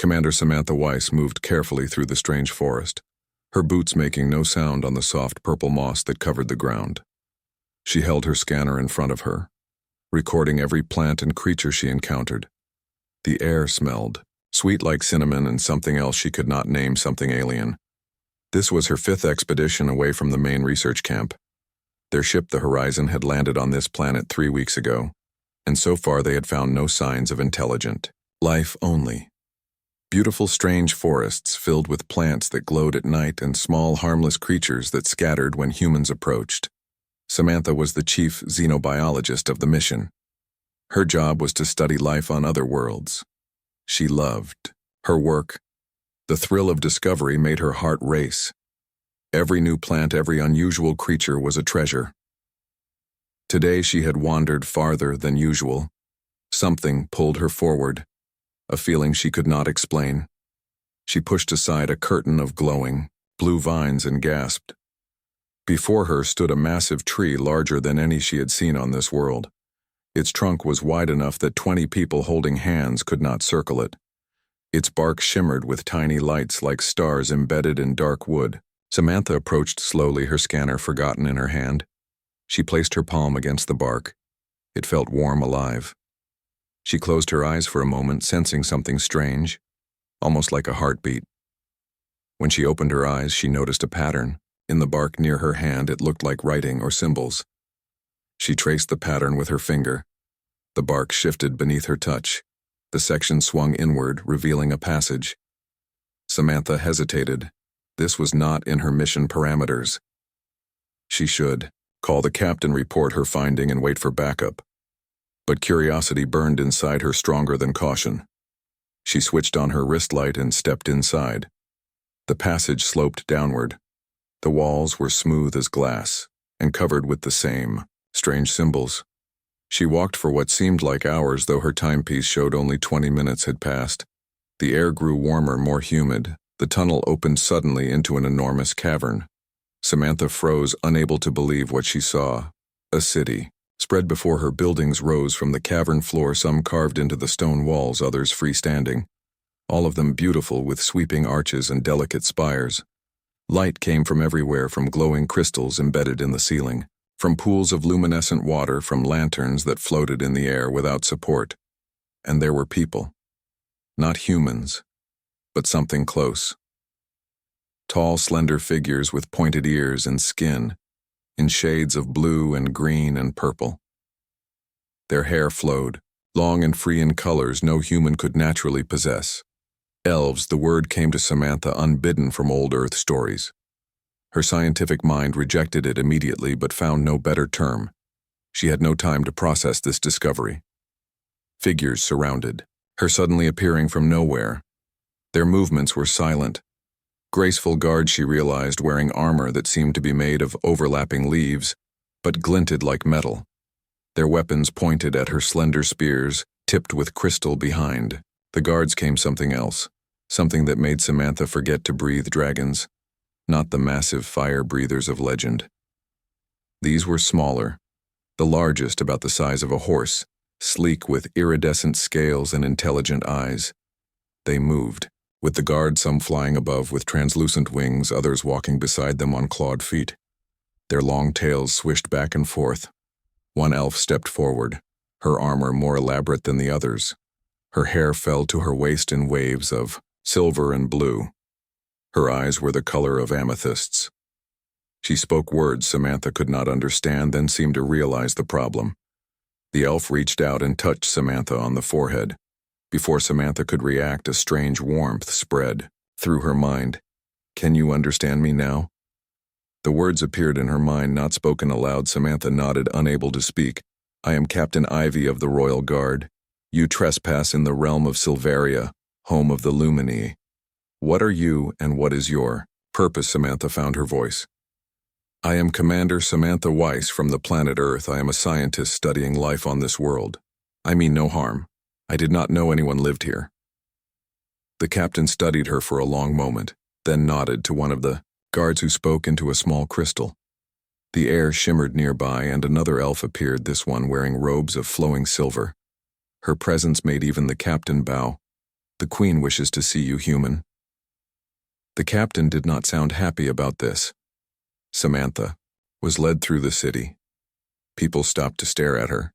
Commander Samantha Weiss moved carefully through the strange forest, her boots making no sound on the soft purple moss that covered the ground. She held her scanner in front of her, recording every plant and creature she encountered. The air smelled, sweet like cinnamon and something else she could not name, something alien. This was her 5th expedition away from the main research camp. Their ship, the Horizon, had landed on this planet 3 weeks ago, and so far they had found no signs of intelligent life only. Beautiful, strange forests filled with plants that glowed at night and small, harmless creatures that scattered when humans approached. Samantha was the chief xenobiologist of the mission. Her job was to study life on other worlds. She loved her work. The thrill of discovery made her heart race. Every new plant, every unusual creature was a treasure. Today she had wandered farther than usual. Something pulled her forward, a feeling she could not explain. She pushed aside a curtain of glowing, blue vines and gasped. Before her stood a massive tree larger than any she had seen on this world. Its trunk was wide enough that 20 people holding hands could not circle it. Its bark shimmered with tiny lights like stars embedded in dark wood. Samantha approached slowly, her scanner forgotten in her hand. She placed her palm against the bark. It felt warm, alive. She closed her eyes for a moment, sensing something strange, almost like a heartbeat. When she opened her eyes, she noticed a pattern. In the bark near her hand, it looked like writing or symbols. She traced the pattern with her finger. The bark shifted beneath her touch. The section swung inward, revealing a passage. Samantha hesitated. This was not in her mission parameters. She should call the captain, report her finding, and wait for backup. But curiosity burned inside her stronger than caution. She switched on her wrist light and stepped inside. The passage sloped downward. The walls were smooth as glass and covered with the same strange symbols. She walked for what seemed like hours, though her timepiece showed only 20 minutes had passed. The air grew warmer, more humid. The tunnel opened suddenly into an enormous cavern. Samantha froze, unable to believe what she saw. A city. Spread before her, buildings rose from the cavern floor, some carved into the stone walls, others freestanding. All of them beautiful, with sweeping arches and delicate spires. Light came from everywhere, from glowing crystals embedded in the ceiling, from pools of luminescent water, from lanterns that floated in the air without support. And there were people. Not humans, but something close. Tall, slender figures with pointed ears and skin, in shades of blue and green and purple. Their hair flowed, long and free in colors no human could naturally possess. Elves, the word came to Samantha unbidden from old Earth stories. Her scientific mind rejected it immediately, but found no better term. She had no time to process this discovery. Figures surrounded her, suddenly appearing from nowhere. Their movements were silent. Graceful guards, she realized, wearing armor that seemed to be made of overlapping leaves, but glinted like metal. Their weapons pointed at her slender spears, tipped with crystal behind. The guards came something else, something that made Samantha forget to breathe. Dragons, not the massive fire breathers of legend. These were smaller, the largest about the size of a horse, sleek with iridescent scales and intelligent eyes. They moved, with the guards, some flying above with translucent wings, others walking beside them on clawed feet. Their long tails swished back and forth. One elf stepped forward, her armor more elaborate than the others. Her hair fell to her waist in waves of silver and blue. Her eyes were the color of amethysts. She spoke words Samantha could not understand, then seemed to realize the problem. The elf reached out and touched Samantha on the forehead. Before Samantha could react, a strange warmth spread through her mind. "Can you understand me now?" The words appeared in her mind, not spoken aloud. Samantha nodded, unable to speak. "I am Captain Ivy of the Royal Guard. You trespass in the realm of Silveria, home of the Lumini. What are you, and what is your purpose?" Samantha found her voice. "I am Commander Samantha Weiss from the planet Earth. I am a scientist studying life on this world. I mean no harm. I did not know anyone lived here." The captain studied her for a long moment, then nodded to one of the guards, who spoke into a small crystal. The air shimmered nearby, and another elf appeared, this one wearing robes of flowing silver. Her presence made even the captain bow. The Queen wishes to see you, human. The captain did not sound happy about this. Samantha was led through the city. People stopped to stare at her.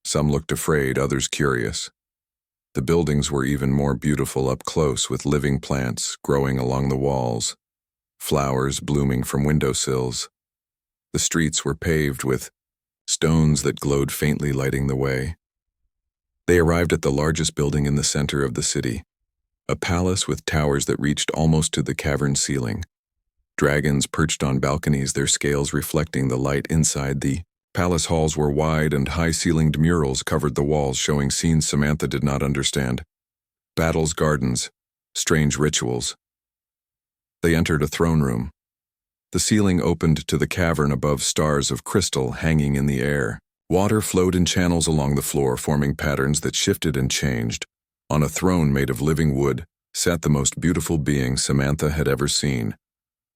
Some looked afraid, others curious. The buildings were even more beautiful up close, with living plants growing along the walls, flowers blooming from windowsills. The streets were paved with stones that glowed faintly, lighting the way. They arrived at the largest building in the center of the city, a palace with towers that reached almost to the cavern ceiling. Dragons perched on balconies, their scales reflecting the light inside. The palace halls were wide, and high-ceilinged murals covered the walls, showing scenes Samantha did not understand. Battles, gardens, strange rituals. They entered a throne room. The ceiling opened to the cavern above, stars of crystal hanging in the air. Water flowed in channels along the floor, forming patterns that shifted and changed. On a throne made of living wood sat the most beautiful being Samantha had ever seen.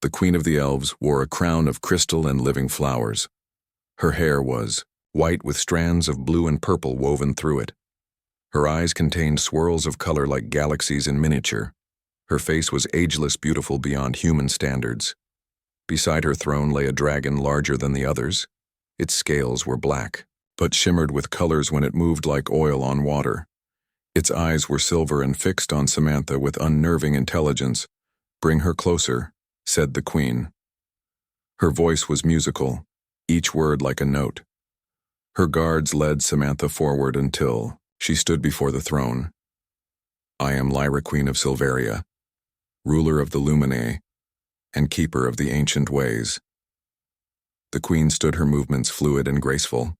The Queen of the Elves wore a crown of crystal and living flowers. Her hair was white with strands of blue and purple woven through it. Her eyes contained swirls of color like galaxies in miniature. Her face was ageless, beautiful beyond human standards. Beside her throne lay a dragon larger than the others. Its scales were black, but shimmered with colors when it moved like oil on water. Its eyes were silver and fixed on Samantha with unnerving intelligence. "Bring her closer," said the Queen. Her voice was musical, each word like a note. Her guards led Samantha forward until she stood before the throne. "I am Lyra, Queen of Silveria, ruler of the Luminae, and keeper of the ancient ways." The Queen stood, her movements fluid and graceful.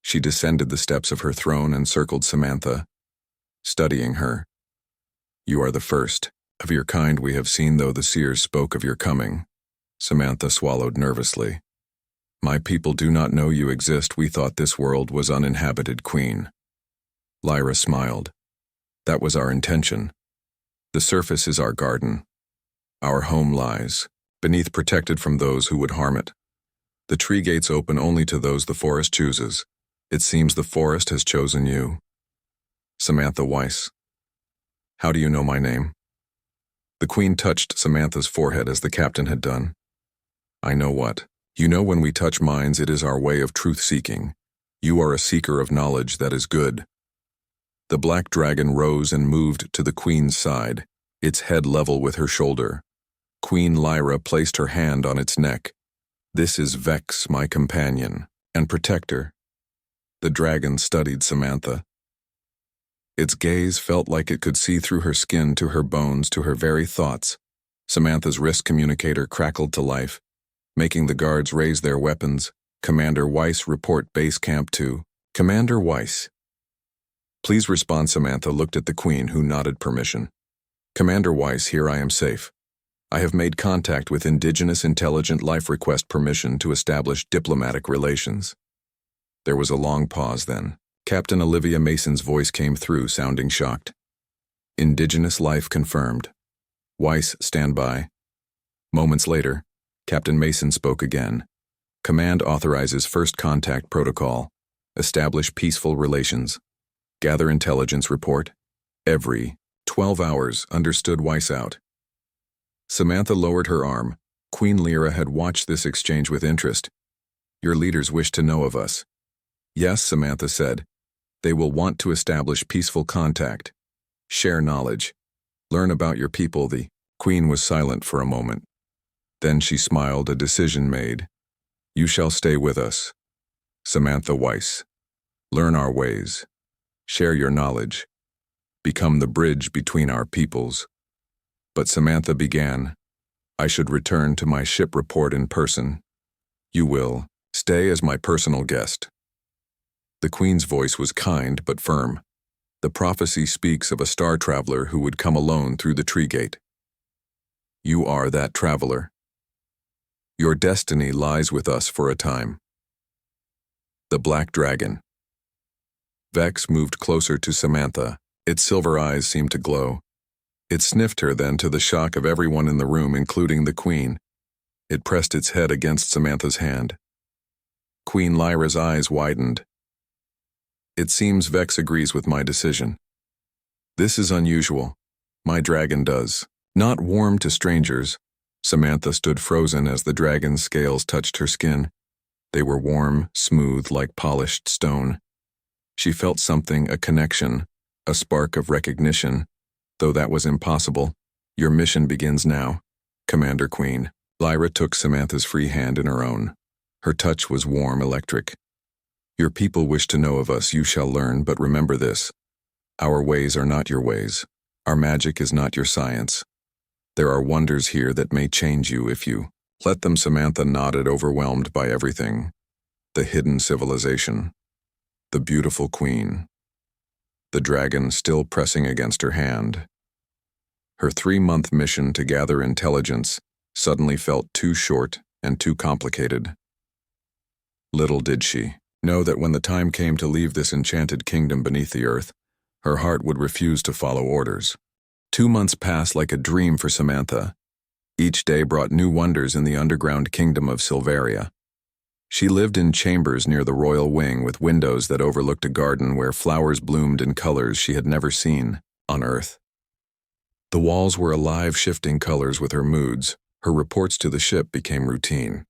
She descended the steps of her throne and circled Samantha, studying her. "You are the first of your kind we have seen, though the seers spoke of your coming." Samantha swallowed nervously. "My people do not know you exist. We thought this world was uninhabited, Queen." Lyra smiled. "That was our intention. The surface is our garden. Our home lies beneath, protected from those who would harm it. The tree gates open only to those the forest chooses. It seems the forest has chosen you." "Samantha Weiss. How do you know my name?" The Queen touched Samantha's forehead as the captain had done. "I know what? You know, when we touch minds, it is our way of truth-seeking. You are a seeker of knowledge that is good." The black dragon rose and moved to the Queen's side, its head level with her shoulder. Queen Lyra placed her hand on its neck. "This is Vex, my companion and protector." The dragon studied Samantha. Its gaze felt like it could see through her skin, to her bones, to her very thoughts. Samantha's wrist communicator crackled to life, making the guards raise their weapons. "Commander Weiss, report base camp to Commander Weiss." "Please respond." Samantha looked at the Queen, who nodded permission. "Commander Weiss, here I am safe. I have made contact with indigenous intelligent life. Request permission to establish diplomatic relations." There was a long pause, then Captain Olivia Mason's voice came through, sounding shocked. "Indigenous life confirmed. Weiss, stand by." Moments later, Captain Mason spoke again. "Command authorizes first contact protocol. Establish peaceful relations. Gather intelligence report. Every 12 hours, understood." Weiss out. Samantha lowered her arm. Queen Lyra had watched this exchange with interest. "Your leaders wish to know of us." "Yes," Samantha said. "They will want to establish peaceful contact. Share knowledge. Learn about your people." The Queen was silent for a moment. Then she smiled. "A decision made. You shall stay with us. Samantha Weiss. Learn our ways. Share your knowledge. Become the bridge between our peoples." But Samantha began. "I should return to my ship. Report in person. You will stay as my personal guest." The Queen's voice was kind but firm. "The prophecy speaks of a star traveler who would come alone through the tree gate. You are that traveler. Your destiny lies with us for a time." The Black Dragon. Vex moved closer to Samantha. Its silver eyes seemed to glow. It sniffed her, then, to the shock of everyone in the room, including the Queen, it pressed its head against Samantha's hand. Queen Lyra's eyes widened. "It seems Vex agrees with my decision." This is unusual. My dragon does. Not warm to strangers. Samantha stood frozen as the dragon's scales touched her skin. They were warm, smooth, like polished stone. She felt something, a connection, a spark of recognition. Though that was impossible. Your mission begins now, Commander Queen. Lyra took Samantha's free hand in her own. Her touch was warm, electric. Your people wish to know of us, you shall learn, but remember this. Our ways are not your ways. Our magic is not your science. There are wonders here that may change you if you let them. Samantha nodded, overwhelmed by everything. The hidden civilization. The beautiful queen. The dragon still pressing against her hand. Her 3-month mission to gather intelligence suddenly felt too short and too complicated. Little did she know that when the time came to leave this enchanted kingdom beneath the earth, her heart would refuse to follow orders. 2 months passed like a dream for Samantha. Each day brought new wonders in the underground kingdom of Silveria. She lived in chambers near the royal wing with windows that overlooked a garden where flowers bloomed in colors she had never seen on Earth. The walls were alive, shifting colors with her moods. Her reports to the ship became routine.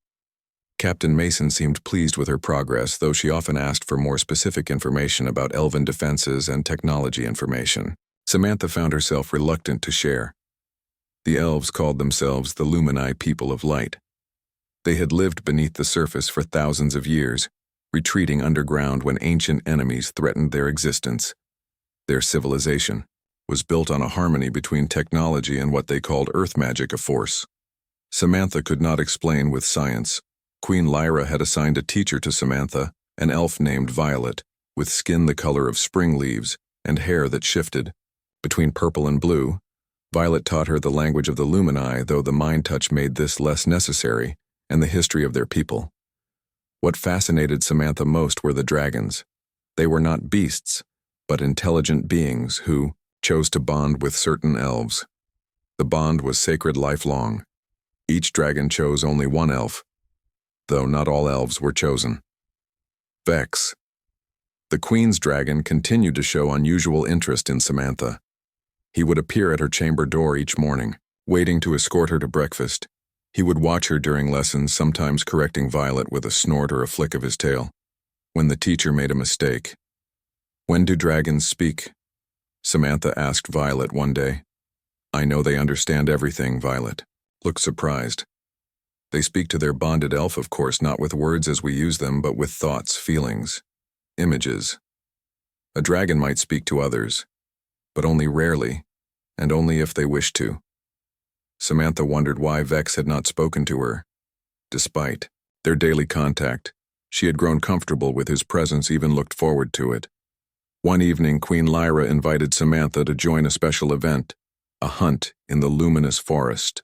Captain Mason seemed pleased with her progress, though she often asked for more specific information about elven defenses and technology information. Samantha found herself reluctant to share. The elves called themselves the Lumini, people of light. They had lived beneath the surface for thousands of years, retreating underground when ancient enemies threatened their existence. Their civilization was built on a harmony between technology and what they called earth magic, a force. Samantha could not explain with science. Queen Lyra had assigned a teacher to Samantha, an elf named Violet, with skin the color of spring leaves and hair that shifted between purple and blue. Violet taught her the language of the Lumini, though the mind touch made this less necessary, and the history of their people. What fascinated Samantha most were the dragons. They were not beasts, but intelligent beings who chose to bond with certain elves. The bond was sacred, lifelong. Each dragon chose only one elf, though not all elves were chosen. Vex. The queen's dragon continued to show unusual interest in Samantha. He would appear at her chamber door each morning, waiting to escort her to breakfast. He would watch her during lessons, sometimes correcting Violet with a snort or a flick of his tail. When the teacher made a mistake. "When do dragons speak?" Samantha asked Violet one day. "I know they understand everything," Violet looked surprised. "They speak to their bonded elf, of course, not with words as we use them, but with thoughts, feelings, images. A dragon might speak to others, but only rarely, and only if they wish to." Samantha wondered why Vex had not spoken to her. Despite their daily contact, she had grown comfortable with his presence, even looked forward to it. One evening, Queen Lyra invited Samantha to join a special event, a hunt in the luminous forest.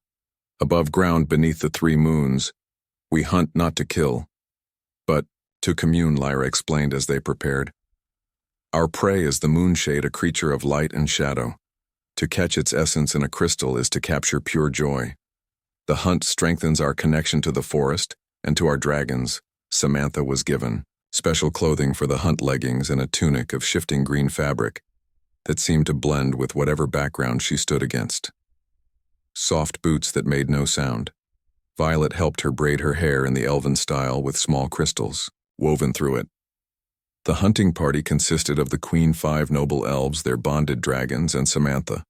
Above ground beneath the 3 moons, we hunt not to kill, but to commune, Lyra explained as they prepared. Our prey is the moonshade, a creature of light and shadow. To catch its essence in a crystal is to capture pure joy. The hunt strengthens our connection to the forest and to our dragons. Samantha was given special clothing for the hunt, leggings and a tunic of shifting green fabric that seemed to blend with whatever background she stood against. Soft boots that made no sound. Violet helped her braid her hair in the elven style with small crystals woven through it. The hunting party consisted of the Queen, 5 noble elves, their bonded dragons, and Samantha.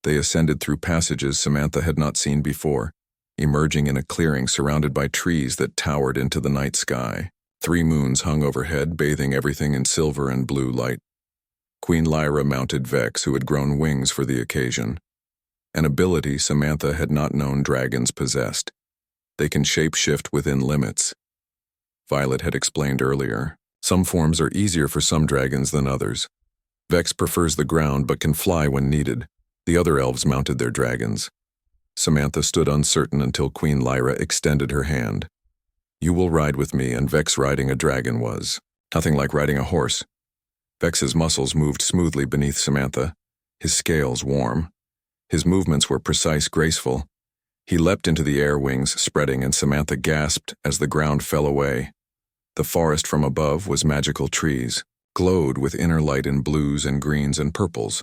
They ascended through passages Samantha had not seen before, emerging in a clearing surrounded by trees that towered into the night sky. 3 moons hung overhead, bathing everything in silver and blue light. Queen Lyra mounted Vex, who had grown wings for the occasion. An ability Samantha had not known dragons possessed. They can shape-shift within limits. Violet had explained earlier, some forms are easier for some dragons than others. Vex prefers the ground but can fly when needed. The other elves mounted their dragons. Samantha stood uncertain until Queen Lyra extended her hand. "You will ride with me," and Vex riding a dragon was nothing like riding a horse. Vex's muscles moved smoothly beneath Samantha, his scales warm. His movements were precise, graceful. He leapt into the air, wings spreading, and Samantha gasped as the ground fell away. The forest from above was magical trees, glowed with inner light in blues and greens and purples.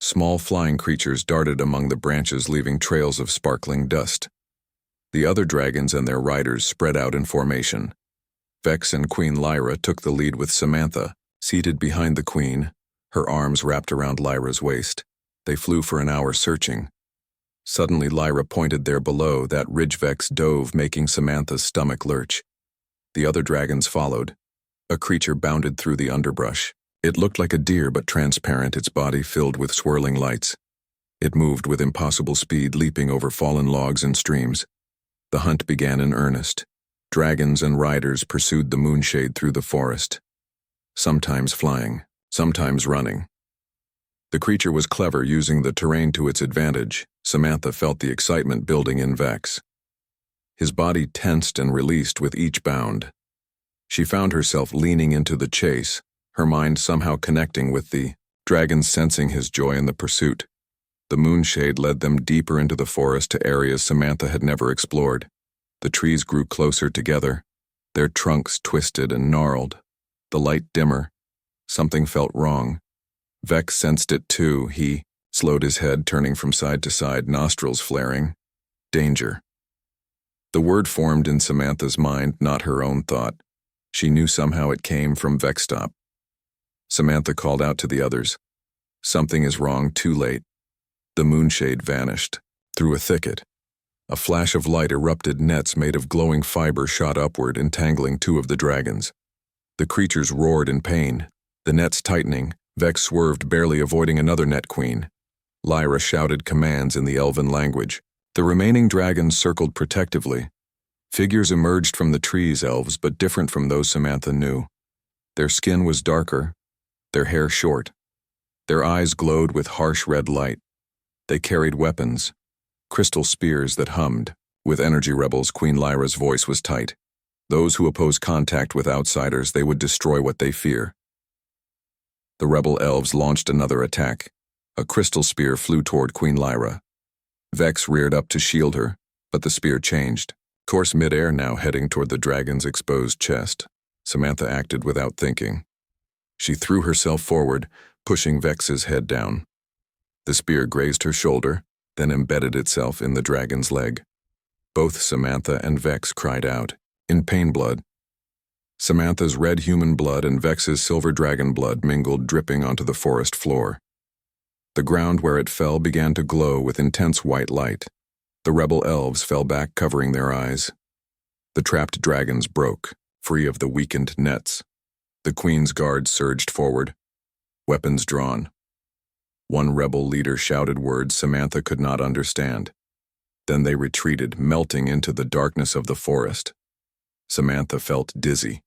Small flying creatures darted among the branches, leaving trails of sparkling dust. The other dragons and their riders spread out in formation. Vex and Queen Lyra took the lead with Samantha, seated behind the queen, her arms wrapped around Lyra's waist. They flew for an hour searching. Suddenly Lyra pointed there below. That ridge. Vex dove, making Samantha's stomach lurch. The other dragons followed. A creature bounded through the underbrush. It looked like a deer but transparent, its body filled with swirling lights. It moved with impossible speed, leaping over fallen logs and streams. The hunt began in earnest. Dragons and riders pursued the moonshade through the forest, sometimes flying, sometimes running. The creature was clever, using the terrain to its advantage. Samantha felt the excitement building in Vex. His body tensed and released with each bound. She found herself leaning into the chase, her mind somehow connecting with the dragons, sensing his joy in the pursuit. The moonshade led them deeper into the forest, to areas Samantha had never explored. The trees grew closer together, their trunks twisted and gnarled. The light dimmer. Something felt wrong. Vex sensed it too. He slowed his head, turning from side to side, nostrils flaring. Danger. The word formed in Samantha's mind, not her own thought. She knew somehow it came from Vex. Stop. Samantha called out to the others. Something is wrong. Too late. The moonshade vanished. Through a thicket, a flash of light erupted. Nets made of glowing fiber shot upward, entangling two of the dragons. The creatures roared in pain. The nets tightening, Vex swerved, barely avoiding another net queen. Lyra shouted commands in the elven language. The remaining dragons circled protectively. Figures emerged from the trees, elves, but different from those Samantha knew. Their skin was darker, their hair short. Their eyes glowed with harsh red light. They carried weapons, crystal spears that hummed. With energy rebels, Queen Lyra's voice was tight. Those who oppose contact with outsiders, they would destroy what they fear. The rebel elves launched another attack. A crystal spear flew toward Queen Lyra. Vex reared up to shield her, but the spear changed course midair, now heading toward the dragon's exposed chest. Samantha acted without thinking. She threw herself forward, pushing Vex's head down. The spear grazed her shoulder, then embedded itself in the dragon's leg. Both Samantha and Vex cried out, in pain. Blood. Samantha's red human blood and Vex's silver dragon blood mingled, dripping onto the forest floor. The ground where it fell began to glow with intense white light. The rebel elves fell back, covering their eyes. The trapped dragons broke, free of the weakened nets. The queen's guards surged forward, weapons drawn. One rebel leader shouted words Samantha could not understand. Then they retreated, melting into the darkness of the forest. Samantha felt dizzy.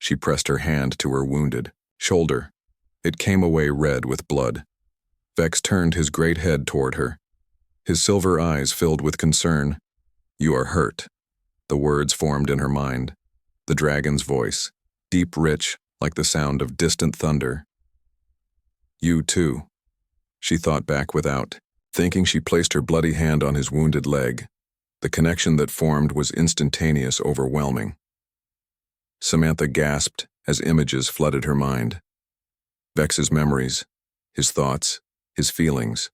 She pressed her hand to her wounded shoulder. It came away red with blood. Vex turned his great head toward her. His silver eyes filled with concern. "You are hurt." The words formed in her mind. The dragon's voice, deep, rich, like the sound of distant thunder. "You too." She thought back without thinking. She placed her bloody hand on his wounded leg. The connection that formed was instantaneous, overwhelming. Samantha gasped as images flooded her mind. Vex's memories, his thoughts, his feelings.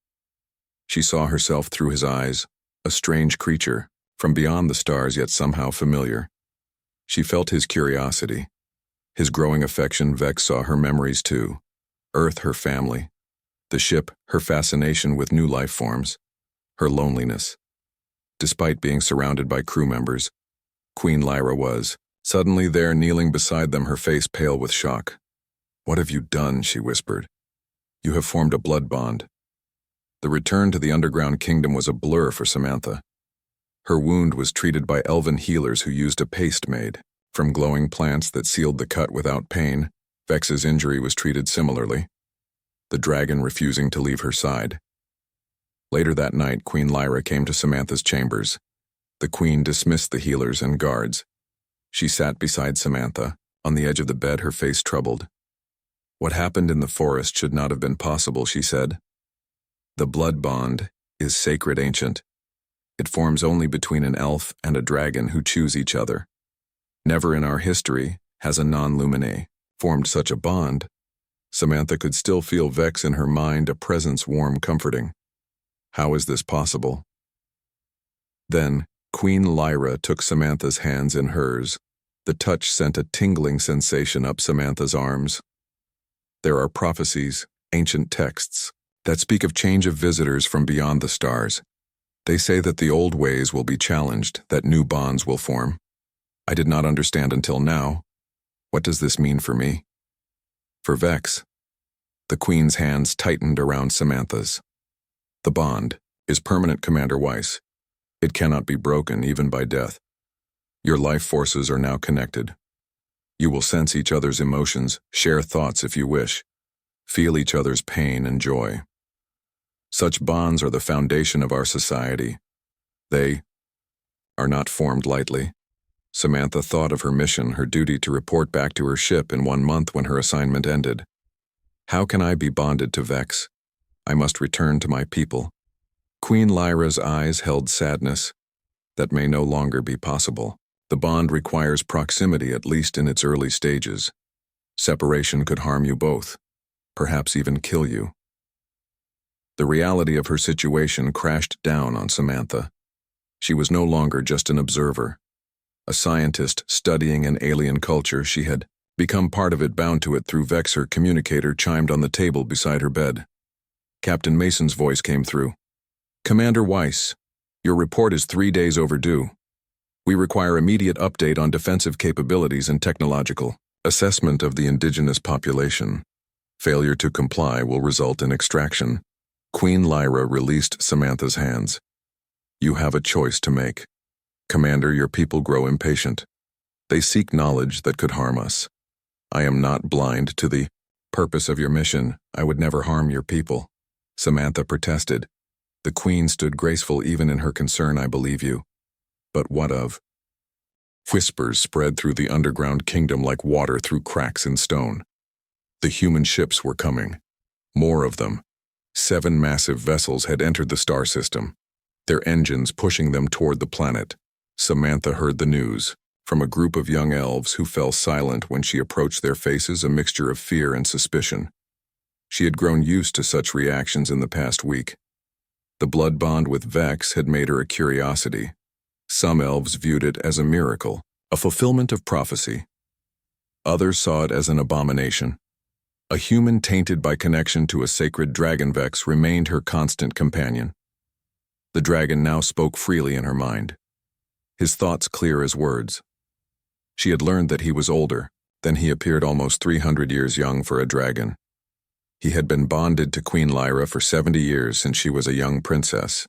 She saw herself through his eyes, a strange creature, from beyond the stars, yet somehow familiar. She felt his curiosity, his growing affection. Vex saw her memories too. Earth, her family. The ship, her fascination with new life forms. Her loneliness. Despite being surrounded by crew members, Queen Lyra was suddenly there, kneeling beside them, her face pale with shock. "What have you done?" she whispered. "You have formed a blood bond." The return to the underground kingdom was a blur for Samantha. Her wound was treated by elven healers who used a paste made from glowing plants that sealed the cut without pain. Vex's injury was treated similarly, the dragon refusing to leave her side. Later that night, Queen Lyra came to Samantha's chambers. The queen dismissed the healers and guards. She sat beside Samantha, on the edge of the bed, her face troubled. "What happened in the forest should not have been possible," she said. "The blood bond is sacred, ancient. It forms only between an elf and a dragon who choose each other. Never in our history has a non-lumine formed such a bond." Samantha could still feel Vex in her mind, a presence warm, comforting. How is this possible? Then, Queen Lyra took Samantha's hands in hers. The touch sent a tingling sensation up Samantha's arms. There are prophecies, ancient texts, that speak of change of visitors from beyond the stars. They say that the old ways will be challenged, that new bonds will form. I did not understand until now. What does this mean for me? For Vex. The Queen's hands tightened around Samantha's. The bond is permanent, Commander Weiss. It cannot be broken, even by death. Your life forces are now connected. You will sense each other's emotions, share thoughts if you wish, feel each other's pain and joy. Such bonds are the foundation of our society. They are not formed lightly. Samantha thought of her mission, her duty to report back to her ship in 1 month when her assignment ended. How can I be bonded to Vex? I must return to my people. Queen Lyra's eyes held sadness. That may no longer be possible. The bond requires proximity, at least in its early stages. Separation could harm you both, perhaps even kill you. The reality of her situation crashed down on Samantha. She was no longer just an observer. A scientist studying an alien culture, she had become part of it, bound to it through Vex. Her communicator chimed on the table beside her bed. Captain Mason's voice came through. Commander Weiss, your report is 3 days overdue. We require immediate update on defensive capabilities and technological assessment of the indigenous population. Failure to comply will result in extraction. Queen Lyra released Samantha's hands. You have a choice to make. Commander, your people grow impatient. They seek knowledge that could harm us. I am not blind to the purpose of your mission. I would never harm your people. Samantha protested. The Queen stood graceful even in her concern. I believe you. But what of? Whispers spread through the underground kingdom like water through cracks in stone. The human ships were coming. More of them. 7 massive vessels had entered the star system, their engines pushing them toward the planet. Samantha heard the news from a group of young elves who fell silent when she approached, their faces a mixture of fear and suspicion. She had grown used to such reactions in the past week. The blood bond with Vex had made her a curiosity. Some elves viewed it as a miracle, a fulfillment of prophecy. Others saw it as an abomination. A human tainted by connection to a sacred dragon. Vex remained her constant companion. The dragon now spoke freely in her mind, his thoughts clear as words. She had learned that he was older, then he appeared almost 300 years young for a dragon. He had been bonded to Queen Lyra for 70 years since she was a young princess.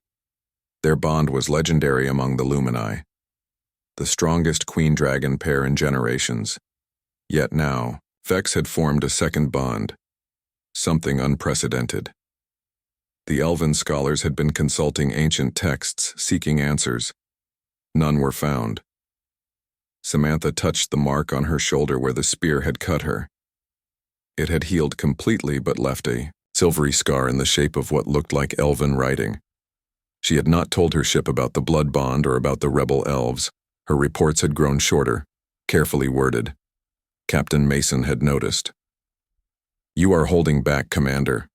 Their bond was legendary among the Lumini, the strongest queen dragon pair in generations. Yet now, Vex had formed a second bond, something unprecedented. The elven scholars had been consulting ancient texts, seeking answers. None were found. Samantha touched the mark on her shoulder where the spear had cut her. It had healed completely but left a silvery scar in the shape of what looked like elven writing. She had not told her ship about the blood bond or about the rebel elves. Her reports had grown shorter, carefully worded. Captain Mason had noticed. You are holding back, Commander.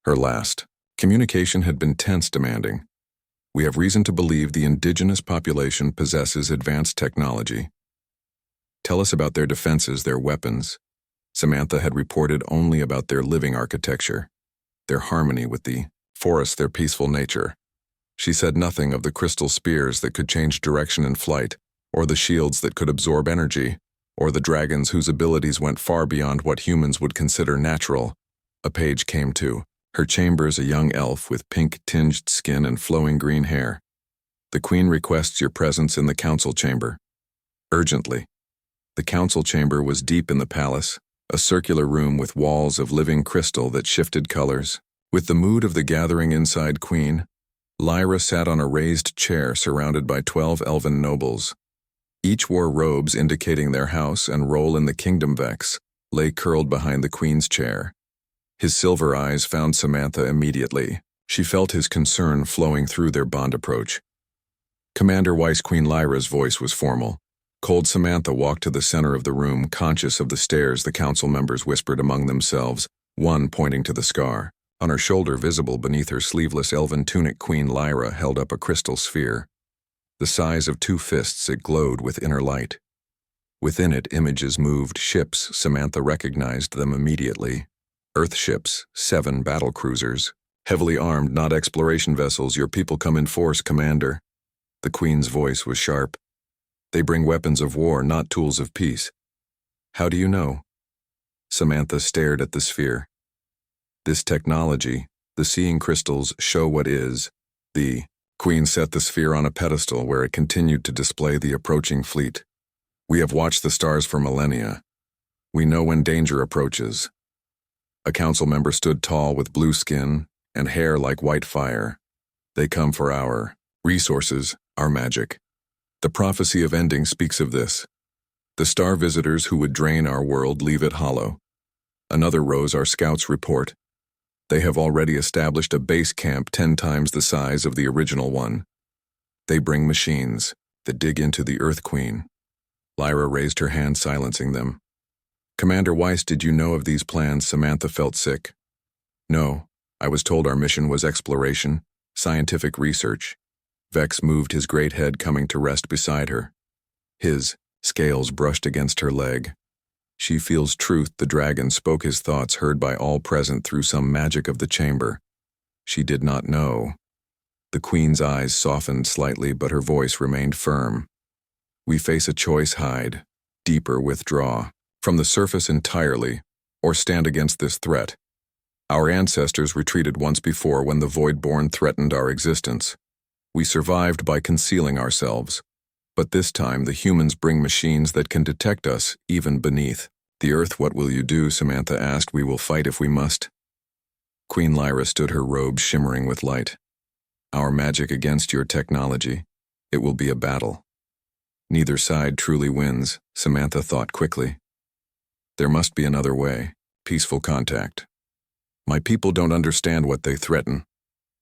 Her last communication had been tense, demanding. We have reason to believe the indigenous population possesses advanced technology. Tell us about their defenses, their weapons. Samantha had reported only about their living architecture, their harmony with the forest, their peaceful nature. She said nothing of the crystal spears that could change direction in flight, or the shields that could absorb energy, or the dragons whose abilities went far beyond what humans would consider natural. A page came to her chambers, a young elf with pink-tinged skin and flowing green hair. The Queen requests your presence in the council chamber. Urgently. The council chamber was deep in the palace, a circular room with walls of living crystal that shifted colors. With the mood of the gathering inside, Queen Lyra sat on a raised chair surrounded by 12 elven nobles. Each wore robes indicating their house and role in the kingdom. Vex lay curled behind the Queen's chair. His silver eyes found Samantha immediately. She felt his concern flowing through their bond approach. Commander Weiss. Queen Lyra's voice was formal. Cold Samantha walked to the center of the room, conscious of the stares the council members whispered among themselves, one pointing to the scar. On her shoulder, visible beneath her sleeveless elven tunic, Queen Lyra held up a crystal sphere. The size of 2 fists, it glowed with inner light. Within it, images moved, ships. Samantha recognized them immediately. Earth ships, 7 battle cruisers. Heavily armed, not exploration vessels. Your people come in force, Commander. The Queen's voice was sharp. They bring weapons of war, not tools of peace. How do you know? Samantha stared at the sphere. This technology, the seeing crystals, show what is. The Queen set the sphere on a pedestal where it continued to display the approaching fleet. We have watched the stars for millennia. We know when danger approaches. A council member stood tall with blue skin and hair like white fire. They come for our resources, our magic. The prophecy of ending speaks of this. The star visitors who would drain our world leave it hollow. Another rose our scouts report. They have already established a base camp 10 times the size of the original one. They bring machines that dig into the Earth Queen. Lyra raised her hand, silencing them. Commander Weiss, did you know of these plans? Samantha felt sick. No, I was told our mission was exploration, scientific research. Vex moved his great head, coming to rest beside her. His scales brushed against her leg. She feels truth. The dragon spoke his thoughts, heard by all present through some magic of the chamber. She did not know. The Queen's eyes softened slightly, but her voice remained firm. We face a choice: hide, deeper withdraw, from the surface entirely, or stand against this threat. Our ancestors retreated once before when the Voidborn threatened our existence. We survived by concealing ourselves. But this time the humans bring machines that can detect us, even beneath the earth. What will you do? Samantha asked. We will fight if we must. Queen Lyra stood, her robe shimmering with light. Our magic against your technology. It will be a battle. Neither side truly wins, Samantha thought quickly. There must be another way. Peaceful contact. My people don't understand what they threaten.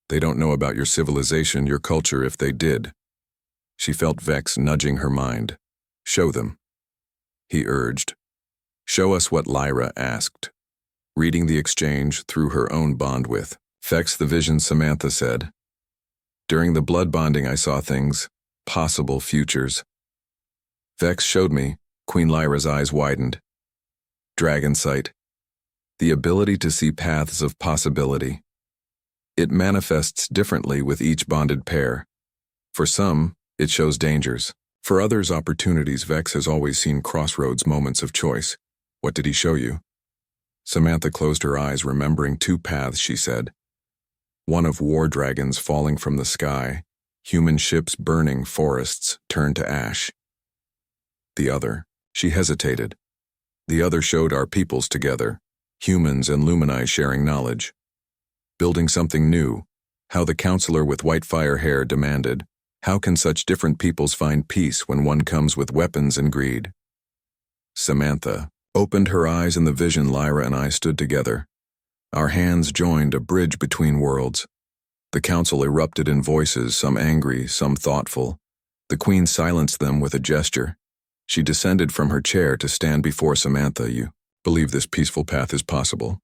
They don't know about your civilization, your culture, if they did. She felt Vex nudging her mind. Show them. He urged. Show us what Lyra asked. Reading the exchange through her own bond with Vex, the vision, Samantha said. During the blood bonding I saw things, possible futures. Vex showed me. Queen Lyra's eyes widened. Dragon sight. The ability to see paths of possibility. It manifests differently with each bonded pair. For some, it shows dangers. For others, opportunities. Vex has always seen crossroads, moments of choice. What did he show you? Samantha closed her eyes, remembering 2 paths, she said. One of war dragons falling from the sky, human ships burning, forests turned to ash. The other, she hesitated. The other showed our peoples together, humans and Lumini sharing knowledge. Building something new, how the counselor with white fire hair demanded. How can such different peoples find peace when one comes with weapons and greed? Samantha opened her eyes in the vision. Lyra and I stood together. Our hands joined, a bridge between worlds. The council erupted in voices, some angry, some thoughtful. The Queen silenced them with a gesture. She descended from her chair to stand before Samantha. You believe this peaceful path is possible?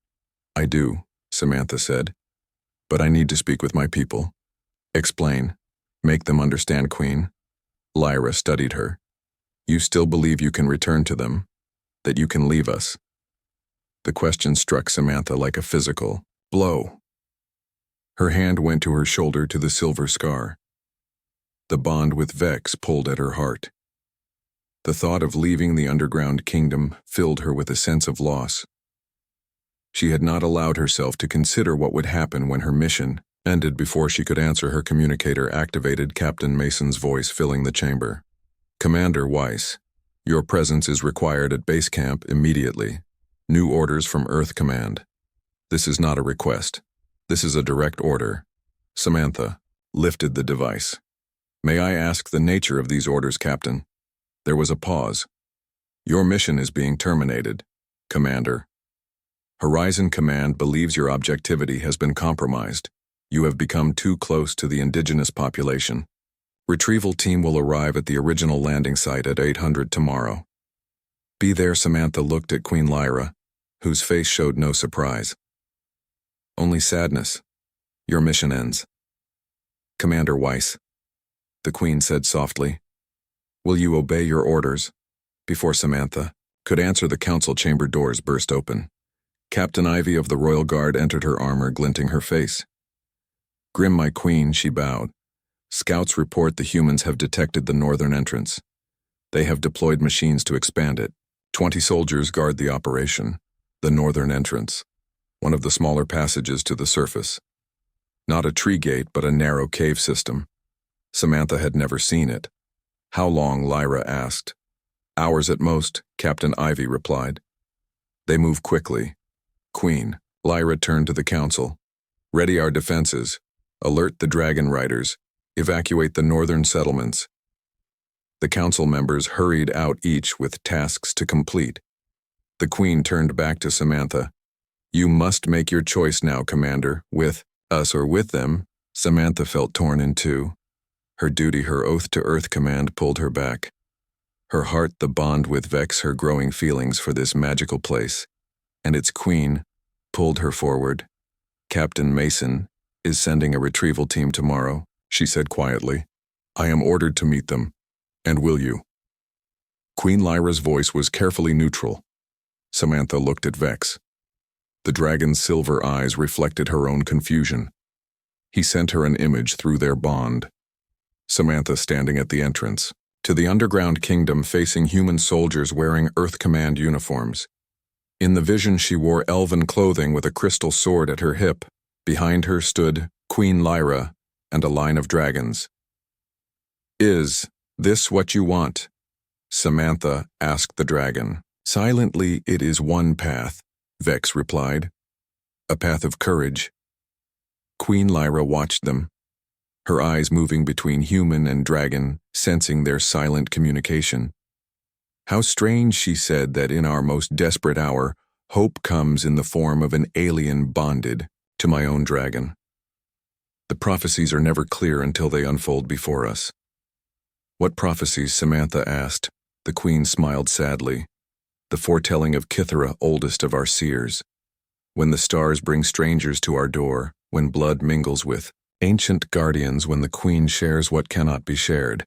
I do, Samantha said. But I need to speak with my people. Explain. Make them understand, Queen. Lyra studied her. You still believe you can return to them? That you can leave us? The question struck Samantha like a physical blow. Her hand went to her shoulder, to the silver scar. The bond with Vex pulled at her heart. The thought of leaving the underground kingdom filled her with a sense of loss. She had not allowed herself to consider what would happen when her mission ended. Before she could answer, her communicator activated, Captain Mason's voice filling the chamber. Commander Weiss, your presence is required at base camp immediately. New orders from Earth Command. This is not a request. This is a direct order. Samantha lifted the device. May I ask the nature of these orders, Captain? There was a pause. Your mission is being terminated, Commander. Horizon Command believes your objectivity has been compromised. You have become too close to the indigenous population. Retrieval team will arrive at the original landing site at 800 tomorrow. Be there. Samantha looked at Queen Lyra, whose face showed no surprise. Only sadness. Your mission ends. Commander Weiss, the Queen said softly. Will you obey your orders? Before Samantha could answer, the council chamber doors burst open. Captain Ivy of the Royal Guard entered, her armor glinting her face. Grim, my queen, she bowed. Scouts report the humans have detected the northern entrance. They have deployed machines to expand it. 20 soldiers guard the operation. The northern entrance, one of the smaller passages to the surface. Not a tree gate, but a narrow cave system. Samantha had never seen it. How long? Lyra asked. Hours at most, Captain Ivy replied. They move quickly. Queen, Lyra turned to the council. Ready our defenses. Alert the dragon riders. Evacuate the northern settlements. The council members hurried out, each with tasks to complete. The Queen turned back to Samantha. You must make your choice now, Commander, with us or with them. Samantha felt torn in two. Her duty, her oath to Earth command pulled her back. Her heart, the bond with Vex, her growing feelings for this magical place, and its queen, pulled her forward. Captain Mason is sending a retrieval team tomorrow, she said quietly. I am ordered to meet them. And will you? Queen Lyra's voice was carefully neutral. Samantha looked at Vex. The dragon's silver eyes reflected her own confusion. He sent her an image through their bond. Samantha standing at the entrance to the underground kingdom, facing human soldiers wearing Earth Command uniforms. In the vision, she wore elven clothing with a crystal sword at her hip. Behind her stood Queen Lyra and a line of dragons. Is this what you want? Samantha asked the dragon. Silently, it is one path, Vex replied. A path of courage. Queen Lyra watched them, her eyes moving between human and dragon, sensing their silent communication. How strange, she said, that in our most desperate hour, hope comes in the form of an alien bonded to my own dragon. The prophecies are never clear until they unfold before us. What prophecies? Samantha asked. The Queen smiled sadly. The foretelling of Kithara, oldest of our seers. When the stars bring strangers to our door, when blood mingles with ancient guardians, when the Queen shares what cannot be shared,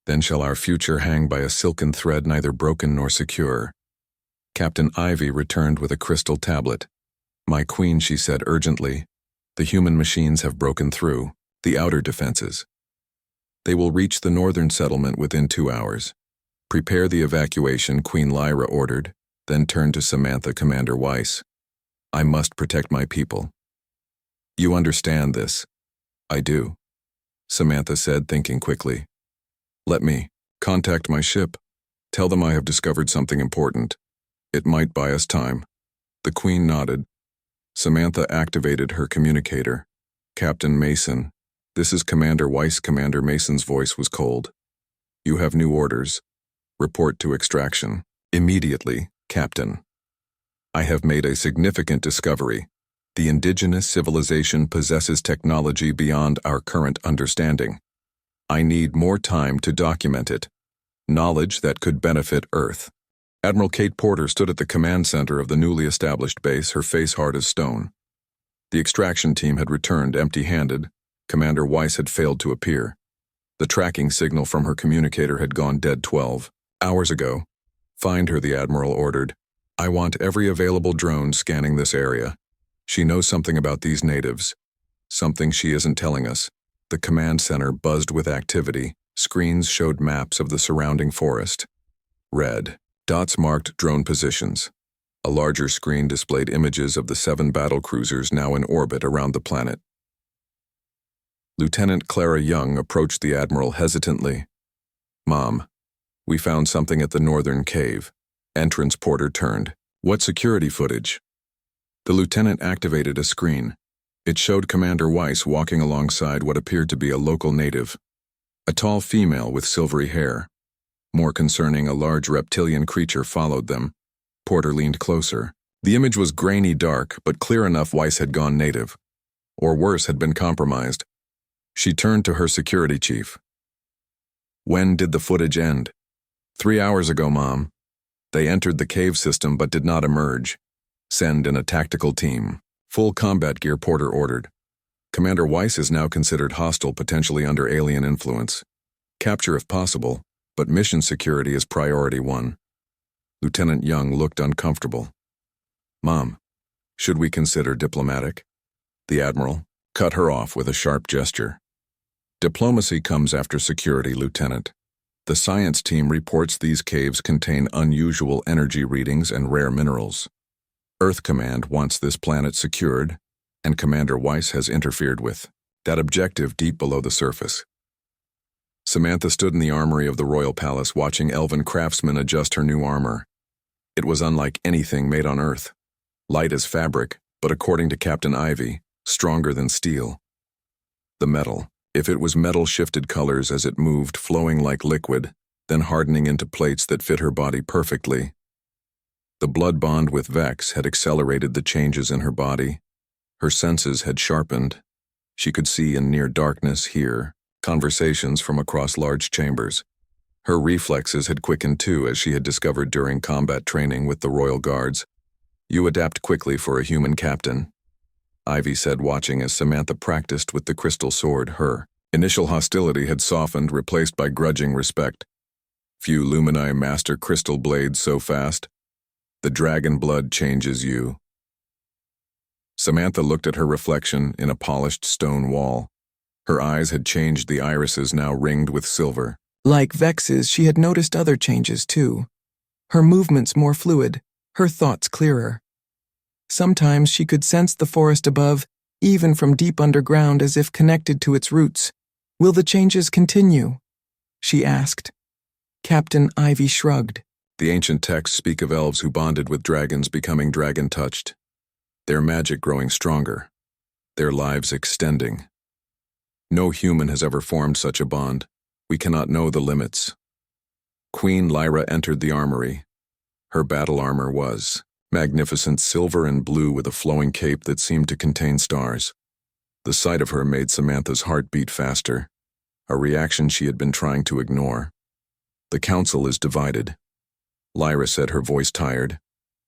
then shall our future hang by a silken thread, neither broken nor secure. Captain Ivy returned with a crystal tablet. My queen, she said urgently, the human machines have broken through the outer defenses. They will reach the northern settlement within 2 hours. Prepare the evacuation, Queen Lyra ordered, then turned to Samantha. Commander Weiss, I must protect my people. You understand this? I do, Samantha said, thinking quickly. Let me contact my ship. Tell them I have discovered something important. It might buy us time. The Queen nodded. Samantha activated her communicator. Captain Mason, this is Commander Weiss. Commander Mason's voice was cold. You have new orders. Report to extraction. Immediately, Captain. I have made a significant discovery. The indigenous civilization possesses technology beyond our current understanding. I need more time to document it. Knowledge that could benefit Earth. Admiral Kate Porter stood at the command center of the newly established base, her face hard as stone. The extraction team had returned empty-handed. Commander Weiss had failed to appear. The tracking signal from her communicator had gone dead 12 hours ago. Find her, the Admiral ordered. I want every available drone scanning this area. She knows something about these natives. Something she isn't telling us. The command center buzzed with activity. Screens showed maps of the surrounding forest. Red dots marked drone positions. A larger screen displayed images of the 7 battlecruisers now in orbit around the planet. Lieutenant Clara Young approached the Admiral hesitantly. Mom, we found something at the northern cave. Entrance Porter turned. What security footage? The lieutenant activated a screen. It showed Commander Weiss walking alongside what appeared to be a local native. A tall female with silvery hair. More concerning, a large reptilian creature followed them. Porter leaned closer. The image was grainy dark, but clear enough Weiss had gone native. Or worse, had been compromised. She turned to her security chief. When did the footage end? 3 hours ago, Mom. They entered the cave system but did not emerge. Send in a tactical team. Full combat gear, Porter ordered. Commander Weiss is now considered hostile, potentially under alien influence. Capture if possible, but mission security is priority 1. Lieutenant Young looked uncomfortable. Mom, should we consider diplomatic? The Admiral cut her off with a sharp gesture. Diplomacy comes after security, Lieutenant. The science team reports these caves contain unusual energy readings and rare minerals. Earth Command wants this planet secured, and Commander Weiss has interfered with that objective deep below the surface. Samantha stood in the armory of the Royal Palace watching elven craftsmen adjust her new armor. It was unlike anything made on Earth. Light as fabric, but according to Captain Ivy, stronger than steel. The metal, if it was metal, shifted colors as it moved, flowing like liquid, then hardening into plates that fit her body perfectly. The blood bond with Vex had accelerated the changes in her body. Her senses had sharpened. She could see in near darkness, hear conversations from across large chambers. Her reflexes had quickened too, as she had discovered during combat training with the Royal Guards. You adapt quickly for a human captain, Ivy said, watching as Samantha practiced with the crystal sword. Her initial hostility had softened, replaced by grudging respect. Few Lumini master crystal blades so fast. The dragon blood changes you. Samantha looked at her reflection in a polished stone wall. Her eyes had changed, the irises now ringed with silver. Like Vex's, she had noticed other changes too. Her movements more fluid, her thoughts clearer. Sometimes she could sense the forest above, even from deep underground, as if connected to its roots. Will the changes continue? She asked. Captain Ivy shrugged. The ancient texts speak of elves who bonded with dragons becoming dragon-touched. Their magic growing stronger. Their lives extending. No human has ever formed such a bond. We cannot know the limits. Queen Lyra entered the armory. Her battle armor was magnificent, silver and blue, with a flowing cape that seemed to contain stars. The sight of her made Samantha's heart beat faster, a reaction she had been trying to ignore. The council is divided. Lyra said, her voice tired.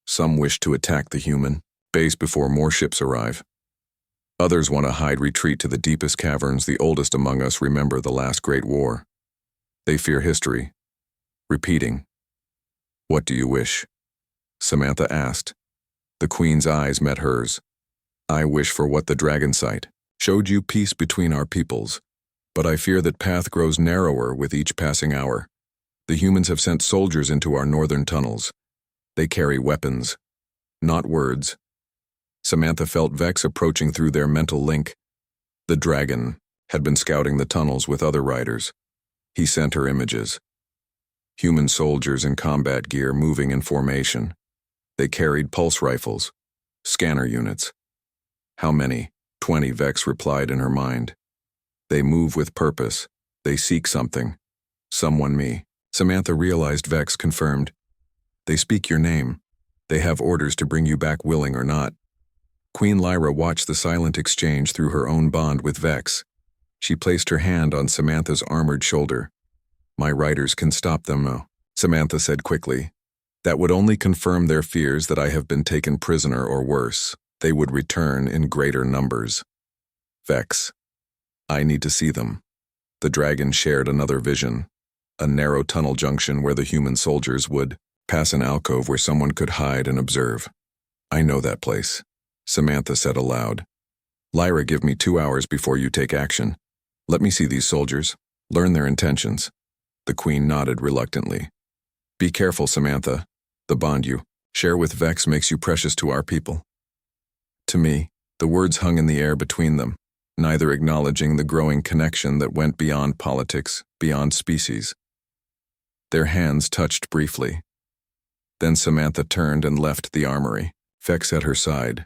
Some wish to attack the human base before more ships arrive. Others want to hide, retreat to the deepest caverns. The oldest among us remember the last great war. They fear history, repeating. What do you wish? Samantha asked. The Queen's eyes met hers. I wish for what the dragon sight showed you, peace between our peoples. But I fear that path grows narrower with each passing hour. The humans have sent soldiers into our northern tunnels. They carry weapons, not words. Samantha felt Vex approaching through their mental link. The dragon had been scouting the tunnels with other riders. He sent her images. Human soldiers in combat gear moving in formation. They carried pulse rifles, scanner units. How many? 20, Vex replied in her mind. They move with purpose. They seek something. Someone, me. Samantha realized Vex confirmed. They speak your name. They have orders to bring you back, willing or not. Queen Lyra watched the silent exchange through her own bond with Vex. She placed her hand on Samantha's armored shoulder. My riders can stop them, no, Samantha said quickly. That would only confirm their fears that I have been taken prisoner, or worse, they would return in greater numbers. Vex. I need to see them. The dragon shared another vision. A narrow tunnel junction where the human soldiers would pass an alcove where someone could hide and observe. I know that place, Samantha said aloud. Lyra, give me 2 hours before you take action. Let me see these soldiers, learn their intentions. The Queen nodded reluctantly. Be careful, Samantha. The bond you share with Vex makes you precious to our people. To me, the words hung in the air between them, neither acknowledging the growing connection that went beyond politics, beyond species. Their hands touched briefly. Then Samantha turned and left the armory, Vex at her side.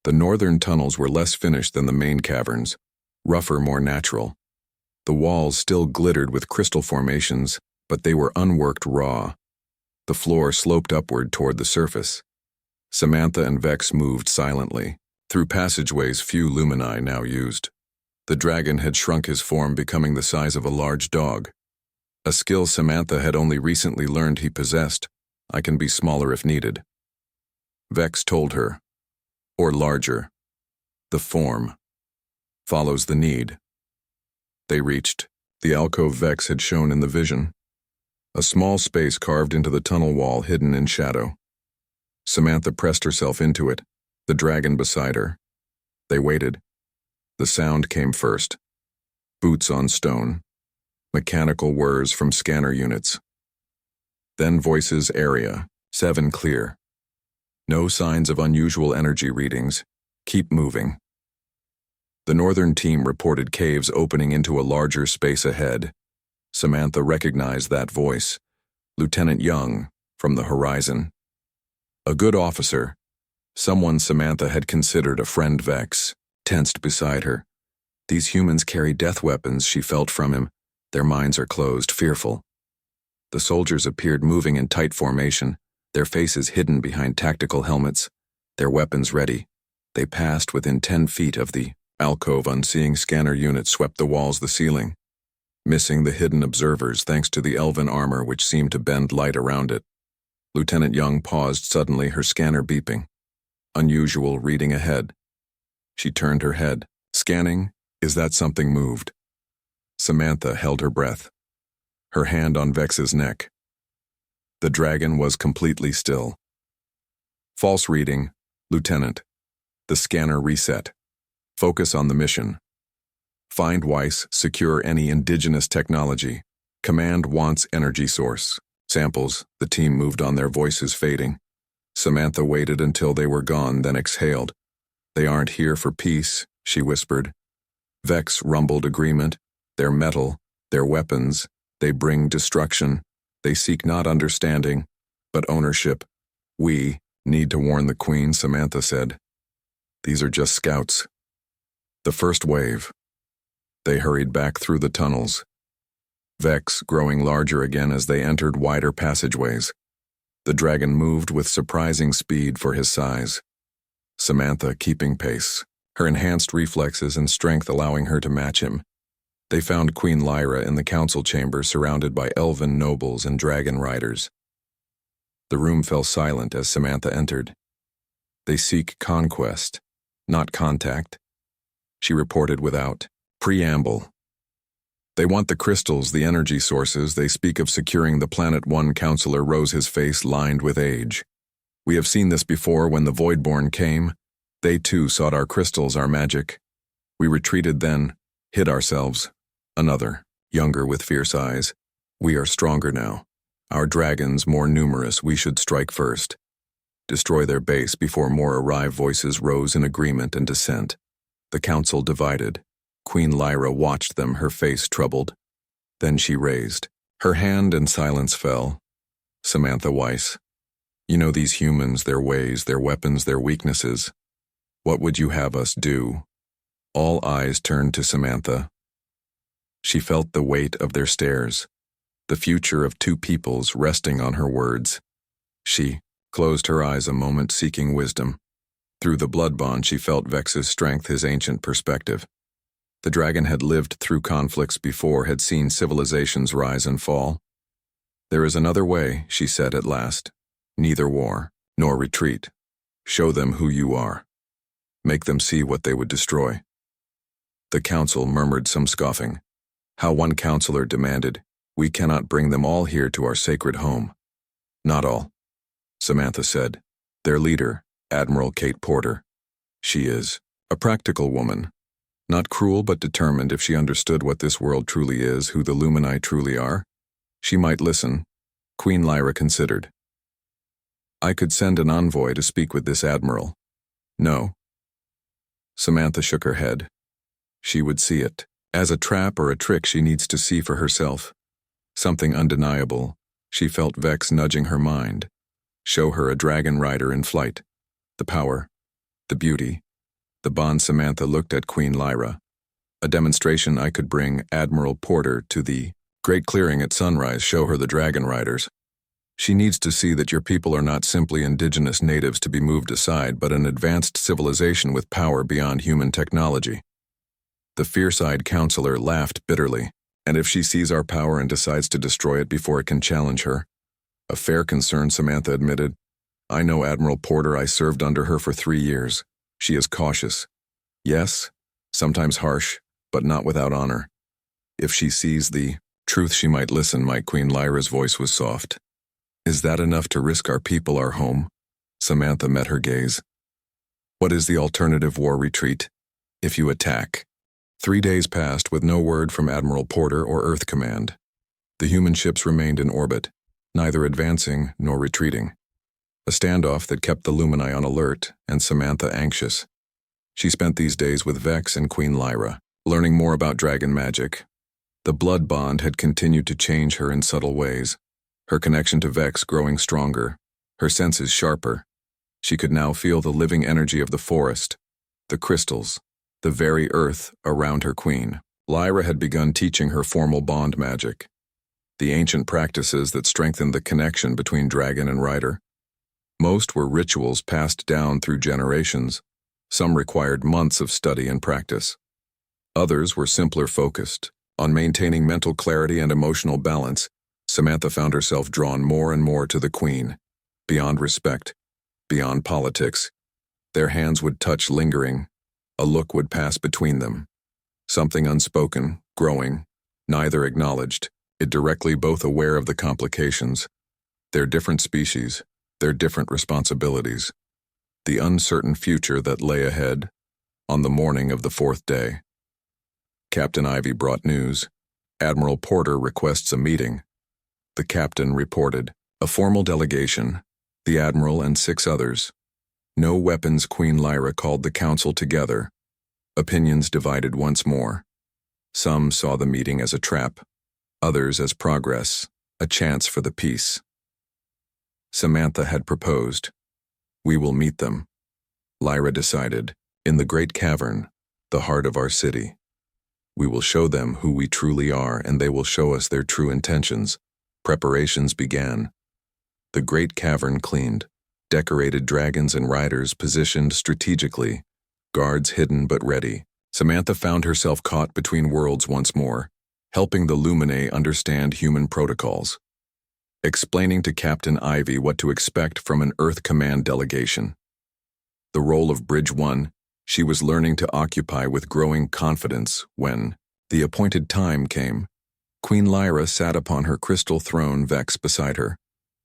The northern tunnels were less finished than the main caverns, rougher, more natural. The walls still glittered with crystal formations, but they were unworked, raw. The floor sloped upward toward the surface. Samantha and Vex moved silently, through passageways few Lumini now used. The dragon had shrunk his form, becoming the size of a large dog. a skill Samantha had only recently learned he possessed. I can be smaller if needed. Vex told her. Or larger. The form follows the need. They reached the alcove Vex had shown in the vision. A small space carved into the tunnel wall hidden in shadow. Samantha pressed herself into it, the dragon beside her. They waited. The sound came first. Boots on stone. Mechanical whirs from scanner units. Then voices area, 7 clear. No signs of unusual energy readings. Keep moving. The northern team reported caves opening into a larger space ahead. Samantha recognized that voice. Lieutenant Young, from the horizon. A good officer. Someone Samantha had considered a friend. Vex tensed beside her. These humans carry death weapons, she felt from him. Their minds are closed, fearful. The soldiers appeared moving in tight formation, their faces hidden behind tactical helmets, their weapons ready. They passed within 10 feet of the alcove. Unseeing scanner units swept the walls, the ceiling, missing the hidden observers thanks to the elven armor which seemed to bend light around it. Lieutenant Young paused suddenly, her scanner beeping. Unusual reading ahead. She turned her head. Scanning? Is that something moved? Samantha held her breath, her hand on Vex's neck. The dragon was completely still. False reading, Lieutenant. The scanner reset. Focus on the mission. Find Weiss, secure any indigenous technology. Command wants energy source. Samples, the team moved on, their voices fading. Samantha waited until they were gone, then exhaled. They aren't here for peace, she whispered. Vex rumbled agreement. Their metal, their weapons, they bring destruction. They seek not understanding, but ownership. We need to warn the Queen, Samantha said. These are just scouts. The first wave. They hurried back through the tunnels. Vex growing larger again as they entered wider passageways. The dragon moved with surprising speed for his size. Samantha keeping pace, her enhanced reflexes and strength allowing her to match him. They found Queen Lyra in the council chamber surrounded by elven nobles and dragon riders. The room fell silent as Samantha entered. They seek conquest, not contact, she reported without preamble. They want the crystals, the energy sources. They speak of securing the planet. One counselor rose, his face lined with age. We have seen this before when the Voidborn came. They too sought our crystals, our magic. We retreated then, hid ourselves. Another, younger with fierce eyes. We are stronger now. Our dragons more numerous, we should strike first. Destroy their base before more arrive. Voices rose in agreement and dissent. The council divided. Queen Lyra watched them, her face troubled. Then she raised her hand and silence fell. Samantha Weiss. You know these humans, their ways, their weapons, their weaknesses. What would you have us do? All eyes turned to Samantha. She felt the weight of their stares, the future of two peoples resting on her words. She closed her eyes a moment, seeking wisdom. Through the blood bond she felt Vex's strength, his ancient perspective. The dragon had lived through conflicts before, had seen civilizations rise and fall. There is another way, she said at last. Neither war, nor retreat. Show them who you are. Make them see what they would destroy. The council murmured some scoffing. How one counselor demanded, we cannot bring them all here to our sacred home. Not all, Samantha said. Their leader, Admiral Kate Porter. She is a practical woman. Not cruel but determined. If she understood what this world truly is, who the Lumini truly are, she might listen. Queen Lyra considered. I could send an envoy to speak with this admiral. No. Samantha shook her head. She would see it. As a trap or a trick she needs to see for herself. Something undeniable. She felt Vex nudging her mind. Show her a dragon rider in flight. The power. The beauty. The bond. Samantha looked at Queen Lyra. A demonstration. I could bring Admiral Porter to the great clearing at sunrise. Show her the dragon riders. She needs to see that your people are not simply indigenous natives to be moved aside, but an advanced civilization with power beyond human technology. The fierce-eyed counselor laughed bitterly. And if she sees our power and decides to destroy it before it can challenge her? A fair concern, Samantha admitted. I know Admiral Porter. I served under her for 3 years. She is cautious. Yes, sometimes harsh, but not without honor. If she sees the truth, she might listen. Queen Lyra's voice was soft. Is that enough to risk our people, our home? Samantha met her gaze. What is the alternative? War retreat. If you attack. 3 days passed with no word from Admiral Porter or Earth Command. The human ships remained in orbit, neither advancing nor retreating. A standoff that kept the Lumini on alert and Samantha anxious. She spent these days with Vex and Queen Lyra, learning more about dragon magic. The blood bond had continued to change her in subtle ways, her connection to Vex growing stronger, her senses sharper. She could now feel the living energy of the forest, the crystals, the very earth around her queen. Lyra had begun teaching her formal bond magic, the ancient practices that strengthened the connection between dragon and rider. Most were rituals passed down through generations. Some required months of study and practice. Others were simpler, focused on maintaining mental clarity and emotional balance. Samantha found herself drawn more and more to the queen. Beyond respect, beyond politics, their hands would touch lingering. A look would pass between them. Something unspoken, growing, neither acknowledged, it directly both aware of the complications. Their different species, their different responsibilities. The uncertain future that lay ahead. On the morning of the 4th day, Captain Ivy brought news. Admiral Porter requests a meeting. The captain reported. A formal delegation, the admiral and 6 others. No weapons. Queen Lyra called the council together. Opinions divided once more. Some saw the meeting as a trap, others as progress, a chance for the peace. Samantha had proposed. We will meet them, Lyra decided, in the great cavern, the heart of our city. We will show them who we truly are, and they will show us their true intentions. Preparations began. The great cavern cleaned, decorated dragons and riders positioned strategically, guards hidden but ready. Samantha found herself caught between worlds once more, helping the Lumine understand human protocols, explaining to Captain Ivy what to expect from an Earth Command delegation. The role of Bridge 1, she was learning to occupy with growing confidence when the appointed time came. Queen Lyra sat upon her crystal throne, Vex beside her,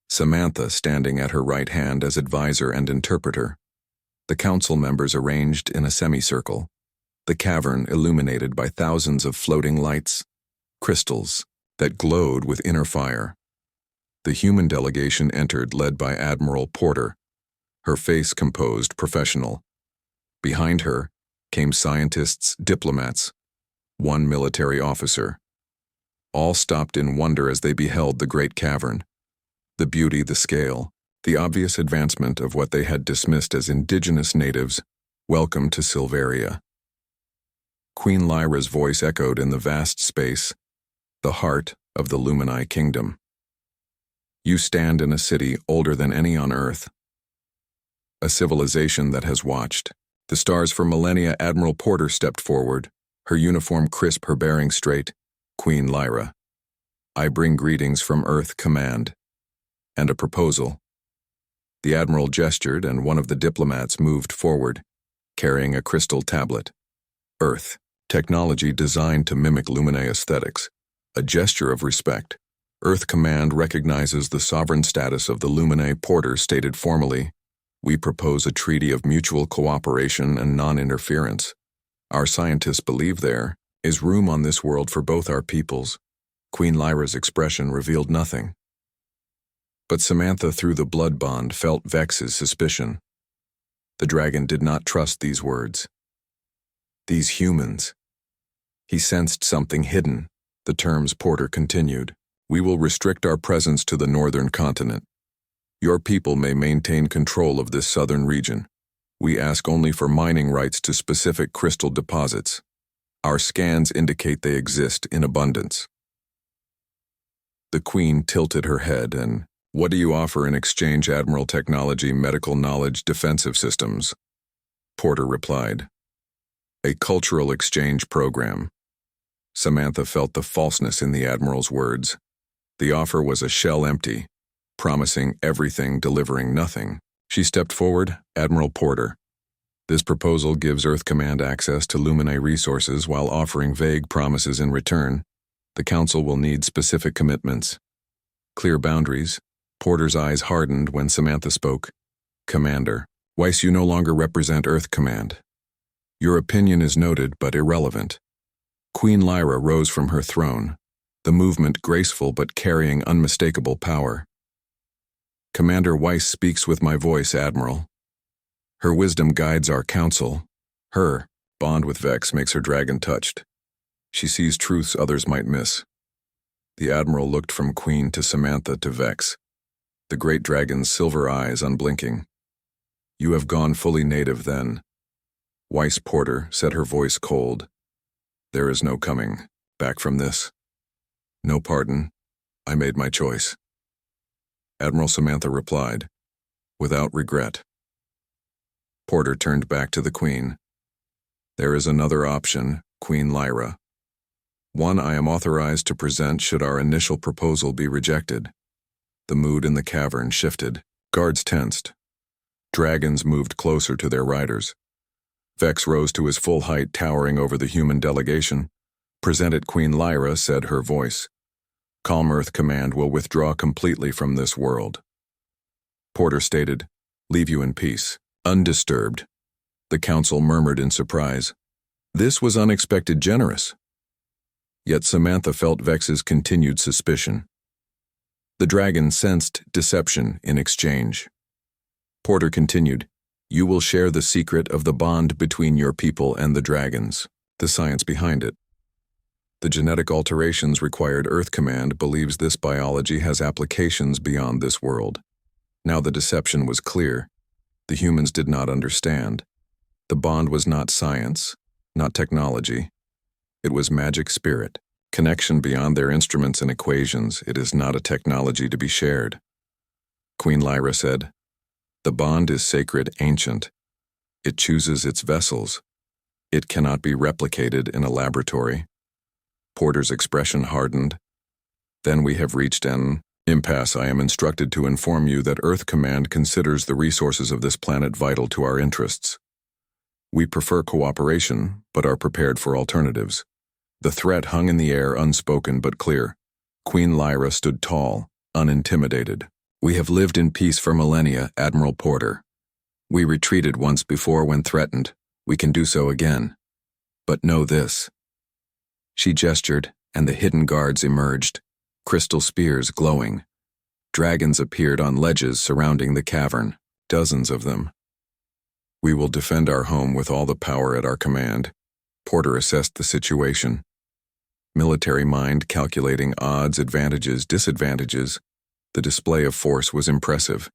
Samantha standing at her right hand as advisor and interpreter. The council members arranged in a semicircle, the cavern illuminated by thousands of floating lights, crystals that glowed with inner fire. The human delegation entered, led by Admiral Porter, her face composed, professional. Behind her came scientists, diplomats, 1 military officer. All stopped in wonder as they beheld the great cavern. The beauty, the scale, the obvious advancement of what they had dismissed as indigenous natives. Welcome to Silveria. Queen Lyra's voice echoed in the vast space, the heart of the Lumini kingdom. You stand in a city older than any on Earth. A civilization that has watched the stars for millennia. Admiral Porter stepped forward, her uniform crisp, her bearing straight. Queen Lyra, I bring greetings from Earth Command. And a proposal. The admiral gestured, and one of the diplomats moved forward, carrying a crystal tablet. Earth, technology designed to mimic Lumine aesthetics. A gesture of respect. Earth Command recognizes the sovereign status of the Lumine. Porter stated formally, we propose a treaty of mutual cooperation and non-interference. Our scientists believe there is room on this world for both our peoples. Queen Lyra's expression revealed nothing. But Samantha, through the blood bond, felt Vex's suspicion. The dragon did not trust these words. These humans. He sensed something hidden. The terms Porter continued. We will restrict our presence to the northern continent. Your people may maintain control of this southern region. We ask only for mining rights to specific crystal deposits. Our scans indicate they exist in abundance. The Queen tilted her head. And what do you offer in exchange? Admiral technology, medical knowledge, defensive systems. Porter replied. A cultural exchange program. Samantha felt the falseness in the Admiral's words. The offer was a shell empty, promising everything, delivering nothing. She stepped forward, Admiral Porter. This proposal gives Earth Command access to Luminae resources while offering vague promises in return. The Council will need specific commitments. Clear boundaries. Porter's eyes hardened when Samantha spoke. Commander, Weiss, you no longer represent Earth Command. Your opinion is noted but irrelevant. Queen Lyra rose from her throne, the movement graceful but carrying unmistakable power. Commander Weiss speaks with my voice, Admiral. Her wisdom guides our council. Her bond with Vex makes her dragon-touched. She sees truths others might miss. The Admiral looked from Queen to Samantha to Vex, the great dragon's silver eyes unblinking. You have gone fully native then. Weiss Porter said, her voice cold. There is no coming back from this. No pardon. I made my choice. Admiral Samantha replied, without regret. Porter turned back to the Queen. There is another option, Queen Lyra. One I am authorized to present should our initial proposal be rejected. The mood in the cavern shifted. Guards tensed. Dragons moved closer to their riders. Vex rose to his full height, towering over the human delegation. Present it, Queen Lyra, said her voice. Calm Earth Command will withdraw completely from this world. Porter stated, leave you in peace. Undisturbed. The council murmured in surprise. This was unexpected generous. Yet Samantha felt Vex's continued suspicion. The dragon sensed deception in exchange. Porter continued, you will share the secret of the bond between your people and the dragons, the science behind it. The genetic alterations required Earth Command believes this biology has applications beyond this world. Now the deception was clear. The humans did not understand. The bond was not science, not technology. It was magic spirit, connection beyond their instruments and equations. It is not a technology to be shared. Queen Lyra said, the bond is sacred, ancient. It chooses its vessels. It cannot be replicated in a laboratory. Porter's expression hardened. Then we have reached an impasse. I am instructed to inform you that Earth Command considers the resources of this planet vital to our interests. We prefer cooperation, but are prepared for alternatives. The threat hung in the air, unspoken but clear. Queen Lyra stood tall, unintimidated. We have lived in peace for millennia, Admiral Porter. We retreated once before when threatened. We can do so again. But know this. She gestured, and the hidden guards emerged, crystal spears glowing. Dragons appeared on ledges surrounding the cavern, dozens of them. We will defend our home with all the power at our command. Porter assessed the situation. Military mind calculating odds, advantages, disadvantages. The display of force was impressive.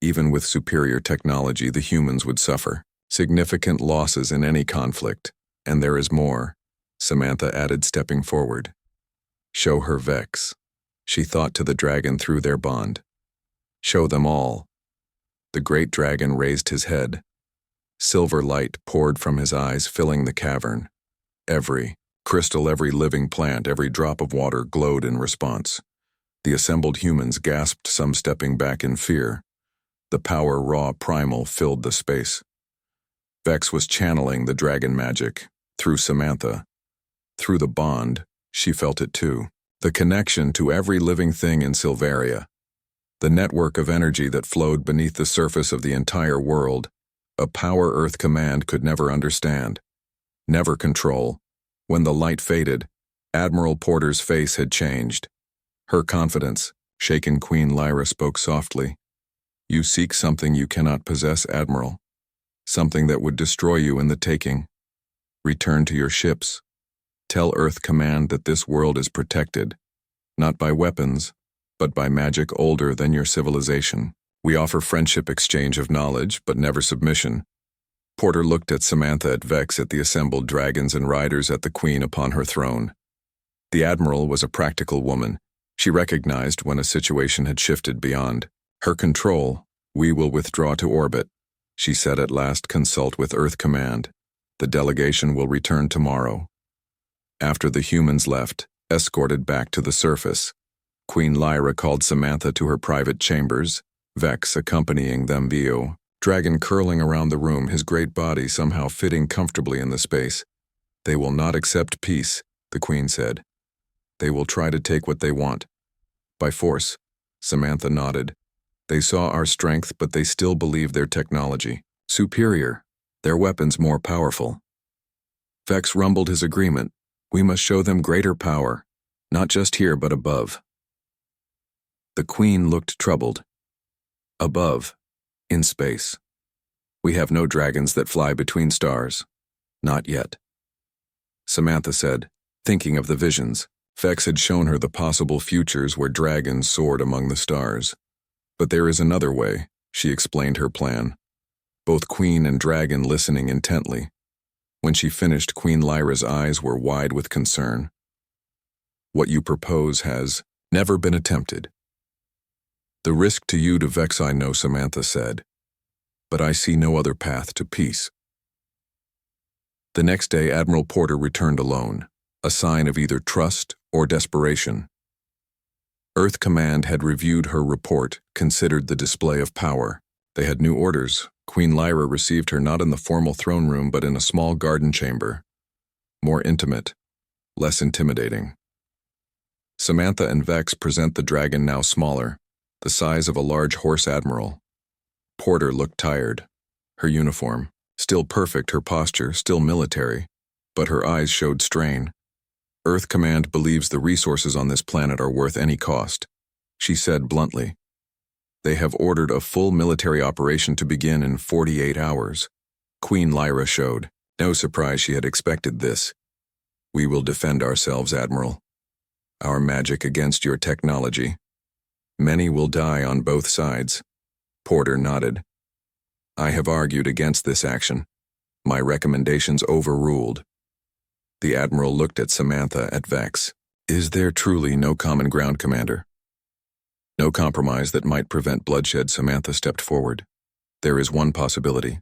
Even with superior technology, the humans would suffer significant losses in any conflict. And there is more, Samantha added, stepping forward. Show her Vex. She thought to the dragon through their bond. Show them all. The great dragon raised his head. Silver light poured from his eyes, filling the cavern. Every crystal, every living plant, every drop of water glowed in response. The assembled humans gasped, some stepping back in fear. The power, raw, primal, filled the space. Vex was channeling the dragon magic, through Samantha. Through the bond, she felt it too. The connection to every living thing in Silveria. The network of energy that flowed beneath the surface of the entire world. A power Earth Command could never understand. Never control. When the light faded, Admiral Porter's face had changed. Her confidence, shaken, Queen Lyra spoke softly. You seek something you cannot possess, Admiral. Something that would destroy you in the taking. Return to your ships. Tell Earth Command that this world is protected, not by weapons, but by magic older than your civilization. We offer friendship, exchange of knowledge, but never submission. Porter looked at Samantha, at Vex, at the assembled dragons and riders, at the Queen upon her throne. The Admiral was a practical woman. She recognized when a situation had shifted beyond her control. We will withdraw to orbit, she said at last. Consult with Earth Command. The delegation will return tomorrow. After the humans left, escorted back to the surface, Queen Lyra called Samantha to her private chambers, Vex accompanying them via Dragon curling around the room, his great body somehow fitting comfortably in the space. "They will not accept peace," the Queen said. "They will try to take what they want. By force." Samantha nodded. "They saw our strength, but they still believe their technology superior, their weapons more powerful." Vex rumbled his agreement. "We must show them greater power, not just here but above." The Queen looked troubled. "Above, in space. We have no dragons that fly between stars. Not yet." Samantha said, thinking of the visions. Vex had shown her the possible futures where dragons soared among the stars. "But there is another way," she explained her plan. Both Queen and Dragon listening intently. When she finished, Queen Lyra's eyes were wide with concern. "What you propose has never been attempted. The risk to you to Vex I know," Samantha said, "but I see no other path to peace." The next day, Admiral Porter returned alone, a sign of either trust or desperation. Earth Command had reviewed her report, considered the display of power. They had new orders. Queen Lyra received her not in the formal throne room but in a small garden chamber. More intimate, less intimidating. Samantha and Vex present the dragon, now smaller, the size of a large horse admiral. Porter looked tired. Her uniform, still perfect, her posture, still military, but her eyes showed strain. "Earth Command believes the resources on this planet are worth any cost," she said bluntly. "They have ordered a full military operation to begin in 48 hours. Queen Lyra showed no surprise. She had expected this. "We will defend ourselves, Admiral. Our magic against your technology. Many will die on both sides." Porter nodded. "I have argued against this action. My recommendations overruled." The Admiral looked at Samantha, at Vex. "Is there truly no common ground, Commander? No compromise that might prevent bloodshed?" Samantha stepped forward. "There is one possibility.